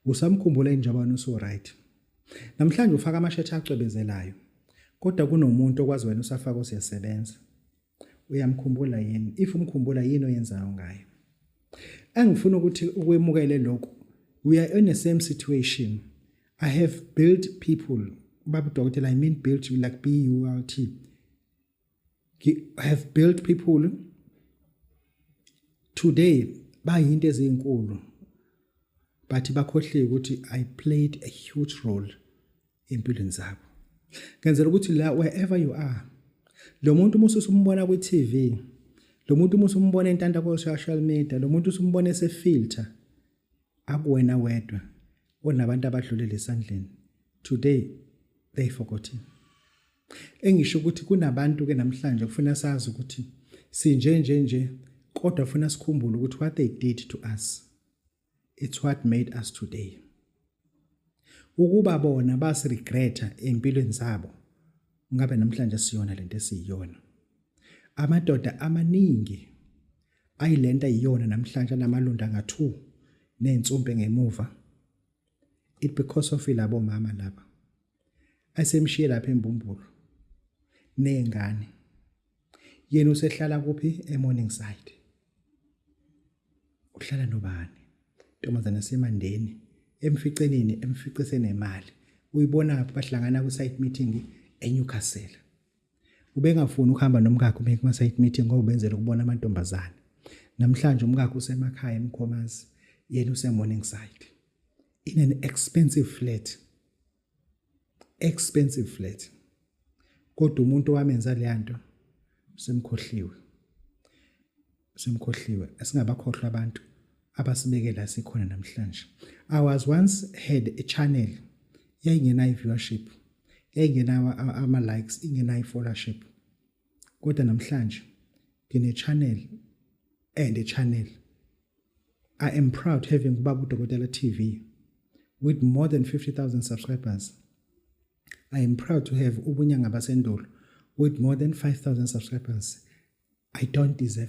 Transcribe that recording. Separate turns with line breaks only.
Usamkhumbula injabano so right. Namhlanje ufaka amashethi acwebezelayo. Kodwa kunomuntu okwazi wena usafaka usiyasebenza. Uyamkhumbula yini? If umkhumbula yini oyenzayo ngayo? Engifuna ukuthi ukwemukele lokho. We are in the same situation. I have built people. Baba Doctor, I mean built like B-U-L-T. I have built people today bayinto ezinkulu. But bakhohle ukuthi I played a huge role empilweni zabo. Ngenzela ukuthi la wherever you are, lo muntu usumbona ku TV, lo muntu usumbona entanda ku social media, lo muntu usumbona esefilter, akuwena wedwa onabantu abadlulele esandleni. Today they forgotten. Engisho ukuthi kunabantu ke namhlanje kufuna sazi ukuthi sinje kodwa ufuna sikhumbule ukuthi what they did to us, it's what made us today. Ukuba bona basiregreta empilweni zabo ngabe namhlanje siyona lento esiyiyona. Amadoda amaningi ayilenta iyona namhlanje namalunda nga2 nensumpe ngemuva. It because of labo mama laba asemshiye lapha embumbulu nengane. Yena usehlala kuphi? eMorningside. Uhlala nobani? Ntombazana semandeni, emficenini, emfice nemali. Uyibona bahlangana ku site meeting eNewcastle. Ubengafuni ukuhamba nomkakhe ume kuma site meeting ngoba ubenzela ukubona amantombazana. Namhlanje umkakhe usemakhaya eMkhomazi, yena useMorningside. In an expensive flat. Expensive flat. Kodwa umuntu wamenza leyanto semkhohliwe. Semkhohliwe. Asingabakhohlwa abantu abasibekela sikhona namhlanje. I was once had a channel yayingena viewership, yayingena ama likes, ingena followership. Kodwa namhlanje ngine channel and a channel. I am proud having Baba Dokotela TV with more than 50,000 subscribers. I am proud to have Ubunyanga Basendolo with more than 5,000 subscribers. I don't deserve